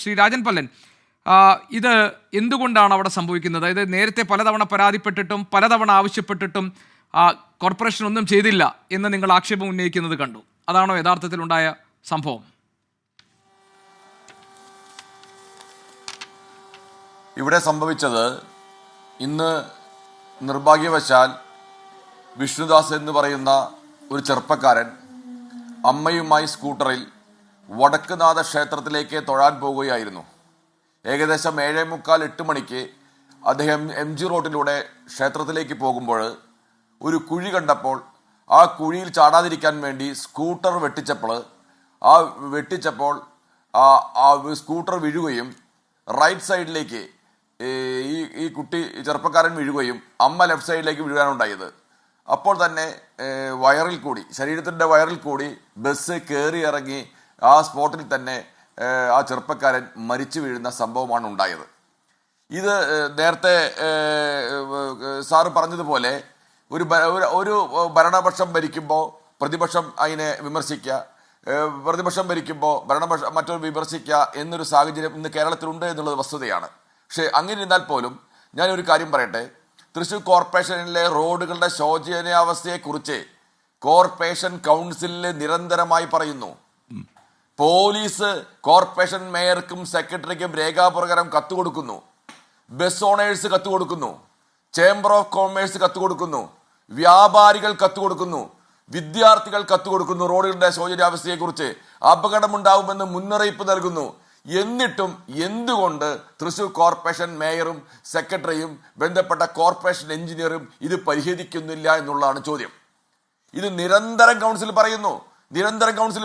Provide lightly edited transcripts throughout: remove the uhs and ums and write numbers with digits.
ശ്രീ രാജൻ പല്ലൻ, ഇത് എന്തുകൊണ്ടാണ് അവിടെ സംഭവിക്കുന്നത്? അതായത് നേരത്തെ പലതവണ പരാതിപ്പെട്ടിട്ടും പലതവണ ആവശ്യപ്പെട്ടിട്ടും കോർപ്പറേഷൻ ഒന്നും ചെയ്തില്ല എന്ന് നിങ്ങൾ ആക്ഷേപം ഉന്നയിക്കുന്നത് കണ്ടു. അതാണോ യഥാർത്ഥത്തിലുണ്ടായ സംഭവം? ഇവിടെ സംഭവിച്ചത്, ഇന്ന് നിർഭാഗ്യവശാൽ വിഷ്ണുദാസ് എന്ന് പറയുന്ന ഒരു ചെറുപ്പക്കാരൻ അമ്മയുമായി സ്കൂട്ടറിൽ വടക്കുനാഥ ക്ഷേത്രത്തിലേക്ക് തൊഴാൻ പോകുകയായിരുന്നു. ഏകദേശം 7:45-8 മണിക്ക് അദ്ദേഹം MG റോഡിലൂടെ ക്ഷേത്രത്തിലേക്ക് പോകുമ്പോൾ ഒരു കുഴി കണ്ടപ്പോൾ ആ കുഴിയിൽ ചാടാതിരിക്കാൻ വേണ്ടി സ്കൂട്ടർ വെട്ടിച്ചപ്പോൾ സ്കൂട്ടർ വീഴുകയും റൈറ്റ് സൈഡിലേക്ക് ഈ ചെറുപ്പക്കാരൻ വീഴുകയും അമ്മ ലെഫ്റ്റ് സൈഡിലേക്ക് വീഴാനുണ്ടായത്. അപ്പോൾ തന്നെ ശരീരത്തിൻ്റെ വയറിൽ കൂടി ബസ് കയറി ഇറങ്ങി ആ സ്പോട്ടിൽ തന്നെ ആ ചെറുപ്പക്കാരൻ മരിച്ചു വീഴുന്ന സംഭവമാണ് ഉണ്ടായത്. ഇത് നേരത്തെ സാറ് പറഞ്ഞതുപോലെ ഒരു ഭരണപക്ഷം ഭരിക്കുമ്പോൾ പ്രതിപക്ഷം അതിനെ വിമർശിക്കുക, പ്രതിപക്ഷം ഭരിക്കുമ്പോൾ മറ്റൊരു വിമർശിക്കുക എന്നൊരു സാഹചര്യം ഇന്ന് കേരളത്തിലുണ്ട് എന്നുള്ളത് വസ്തുതയാണ്. പക്ഷേ അങ്ങനെ ഇരുന്നാൽ പോലും ഞാനൊരു കാര്യം പറയട്ടെ. തൃശ്ശൂർ കോർപ്പറേഷനിലെ റോഡുകളുടെ ശോചനീയാവസ്ഥയെക്കുറിച്ച് കോർപ്പറേഷൻ കൗൺസിലിൽ നിരന്തരമായി പറയുന്നു. പോലീസ് കോർപ്പറേഷൻ മേയർക്കും സെക്രട്ടറിക്കും രേഖാപ്രകാരം കത്ത് കൊടുക്കുന്നു, ബസ് ഓണേഴ്സ് കത്ത് കൊടുക്കുന്നു, ചേംബർ ഓഫ് കോമേഴ്സ് കത്ത് കൊടുക്കുന്നു, വ്യാപാരികൾ കത്ത് കൊടുക്കുന്നു, വിദ്യാർത്ഥികൾ കത്ത് കൊടുക്കുന്നു. റോഡുകളുടെ ശോചനീയാവസ്ഥയെക്കുറിച്ച് അപകടമുണ്ടാവുമെന്ന് മുന്നറിയിപ്പ് നൽകുന്നു. എന്നിട്ടും എന്തുകൊണ്ട് തൃശ്ശൂർ കോർപ്പറേഷൻ മേയറും സെക്രട്ടറിയും ബന്ധപ്പെട്ട കോർപ്പറേഷൻ എഞ്ചിനീയറും ഇത് പരിഹരിക്കുന്നില്ല എന്നുള്ളതാണ് ചോദ്യം. ഇത് നിരന്തരം കൗൺസിൽ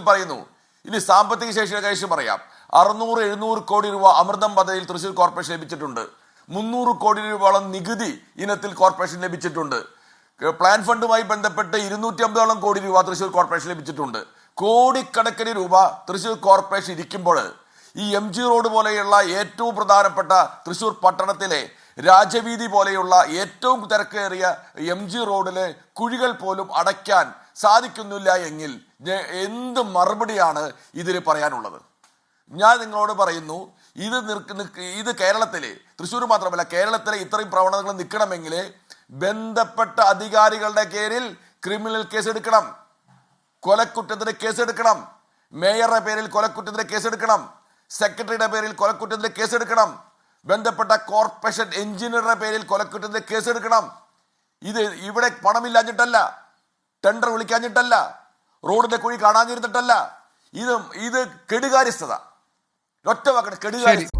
പറയുന്നു. ഇനി സാമ്പത്തിക ശേഷിയുടെ കാര്യം പറയാം. 600-700 കോടി രൂപ അമൃതം പദ്ധതിയിൽ തൃശ്ശൂർ കോർപ്പറേഷൻ ലഭിച്ചിട്ടുണ്ട്. 300 കോടി രൂപയോളം നികുതി ഇനത്തിൽ കോർപ്പറേഷൻ ലഭിച്ചിട്ടുണ്ട്. പ്ലാൻ ഫണ്ടുമായി ബന്ധപ്പെട്ട് 250 കോടി രൂപ തൃശ്ശൂർ കോർപ്പറേഷൻ ലഭിച്ചിട്ടുണ്ട്. കോടിക്കണക്കിന് രൂപ തൃശ്ശൂർ കോർപ്പറേഷൻ ഇരിക്കുമ്പോൾ ഈ MG റോഡ് പോലെയുള്ള ഏറ്റവും പ്രധാനപ്പെട്ട തൃശ്ശൂർ പട്ടണത്തിലെ രാജവീതി പോലെയുള്ള ഏറ്റവും തിരക്കേറിയ MG റോഡിലെ കുഴികൾ പോലും അടയ്ക്കാൻ സാധിക്കുന്നില്ല എങ്കിൽ എന്ത് മറുപടിയാണ് ഇതിന് പറയാനുള്ളത്? ഞാൻ നിങ്ങളോട് പറയുന്നു, ഇത് കേരളത്തിലെ, തൃശ്ശൂർ മാത്രമല്ല കേരളത്തിലെ ഇത്രയും പ്രവണതകൾ നിൽക്കണമെങ്കിൽ ബന്ധപ്പെട്ട അധികാരികളുടെ പേരിൽ ക്രിമിനൽ കേസെടുക്കണം, കൊലക്കുറ്റത്തിന് കേസെടുക്കണം, മേയറുടെ പേരിൽ കൊലക്കുറ്റത്തിന് കേസെടുക്കണം, സെക്രട്ടറിയുടെ പേരിൽ കൊലക്കുറ്റത്തിന് കേസെടുക്കണം, ബന്ധപ്പെട്ട കോർപ്പറേഷൻ എഞ്ചിനീയറുടെ പേരിൽ കൊലക്കുറ്റത്തിന് കേസെടുക്കണം. ഇത് ഇവിടെ പണമില്ലാഞ്ഞിട്ടല്ല, ടെൻഡർ വിളിക്കാഞ്ഞിട്ടല്ല, റോഡിന്റെ കുഴി കാണാഞ്ഞിരുന്നിട്ടല്ല. ഇത് കെടുകാര്യസ്ഥത, ഒറ്റ വാക്കട്ടെ, കെടുകാര്യസ്ഥത.